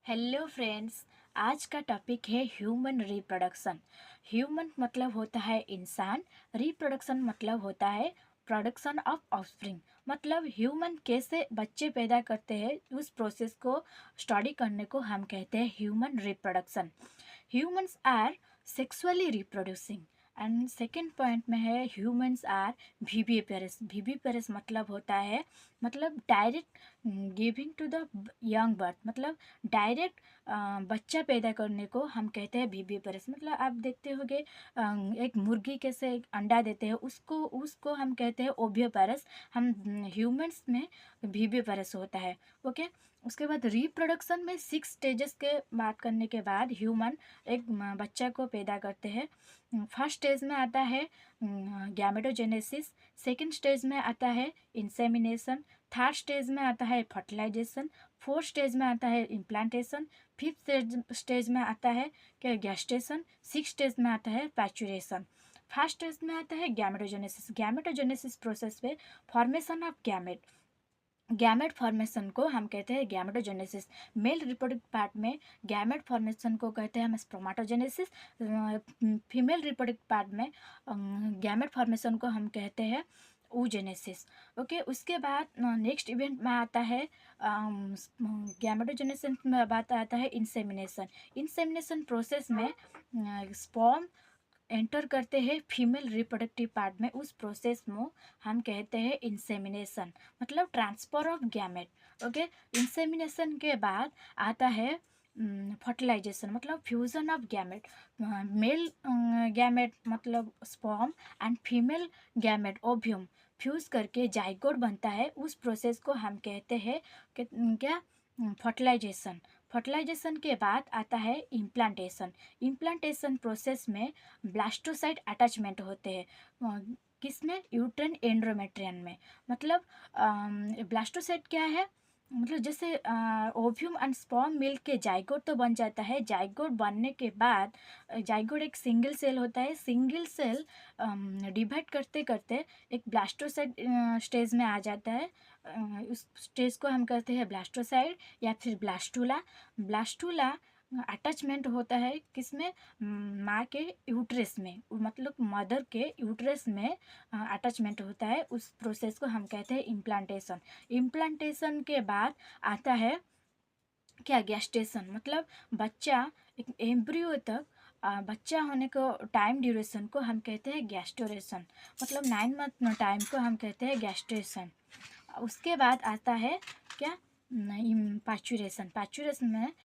Hello friends. आज का topic है ह्यूमन रिप्रोडक्शन। ह्यूमन मतलब होता है इंसान, रिप्रोडक्शन मतलब होता है प्रोडक्शन ऑफ ऑफस्प्रिंग। मतलब ह्यूमन कैसे बच्चे पैदा करते हैं उस प्रोसेस को स्टडी करने को हम कहते हैं human reproduction. Humans are sexually reproducing. And second point में है ह्यूमंस आर वीवीपेरस। वीवीपेरस मतलब होता है मतलब direct giving to the young birth, मतलब डायरेक्ट बच्चा पैदा करने को हम कहते हैं वीवीपेरस। मतलब आप देखते होंगे एक मुर्गी कैसे एक अंडा देते हैं उसको उसको हम कहते हैं ओवियोपेरस। हम ह्यूमंस में वीवीपेरस होता है। ओके। उसके बाद रिप्रोडक्शन में 6 स्टेजेस के बात करने के बाद ह्यूमन एक बच्चा को पैदा करते हैं। फर्स्ट स्टेज में आता है गैमेटोजेनेसिस। सेकंड स्टेज में आता है इंसेमिनेशन। थर्ड स्टेज में आता है फर्टिलाइजेशन। फोर्थ स्टेज में आता है इम्प्लांटेशन। फिफ्थ स्टेज में आता है क्या गैस्टेशन। सिक्स स्टेज में आता है पैचुरेशन। फर्स्ट स्टेज में आता है गैमेटोजेनेसिस। गैमेटोजेनेसिस प्रोसेस पे formation of gamete. Gamete formation को हम कहते हैं गैमेटोजेनेसिस। मेल रिप्रोडक्टिव पार्ट में गैमेट फॉर्मेशन को कहते हैं हम स्पर्मेटोजेनेसिस। फीमेल रिप्रोडक्टिव पार्ट में गैमेट फॉर्मेशन को हम कहते हैं oogenesis। ओके। उसके बाद नेक्स्ट इवेंट में आता है गैमेटोजेनेसिस में बात आता है इंसेमिनेशन। इंसेमिनेशन प्रोसेस में स्पर्म एंटर करते हैं फीमेल रिप्रोडक्टिव पार्ट में। उस प्रोसेस में हम कहते हैं इंसेमिनेशन, मतलब transfer of gamete. Okay. Insemination के बाद आता है फर्टिलाइजेशन, मतलब fusion of gamete. Male gamete मतलब sperm and female gamete ovum fuse करके जाइगोट बनता है। उस प्रोसेस को हम कहते हैं क्या फर्टिलाइजेशन। फर्टिलाइजेशन के बाद आता है इम्प्लांटेशन। इम्प्लांटेशन प्रोसेस में ब्लास्टोसाइट अटैचमेंट होते हैं किसमें यूट्रन एंड्रोमेट्रियन में। मतलब ब्लास्टोसाइट क्या है, मतलब जैसे ओव्यूम एंड स्पर्म मिल के जाइगोट तो बन जाता है। जाइगोट बनने के बाद जाइगोट एक सिंगल सेल होता है। सिंगल सेल डिवाइड करते करते एक ब्लास्टोसाइट स्टेज में आ जाता है। उस स्टेज को हम कहते हैं ब्लास्टोसाइट या फिर ब्लास्टूला। ब्लास्टूला अटैचमेंट होता है किसमें, माँ के यूट्रस में, मतलब मदर के यूट्रस में अटैचमेंट होता है। उस प्रोसेस को हम कहते हैं इम्प्लांटेशन। इम्प्लांटेशन के बाद आता है क्या गेस्टेशन, मतलब बच्चा एक एम्ब्रियो तक बच्चा होने को टाइम ड्यूरेशन को हम कहते हैं गैस्टोरेशन, मतलब 9 मंथ टाइम को हम कहते हैं गैस्ट्रेशन। उसके बाद आता है क्या पैचुरेशन। पैचुरेशन में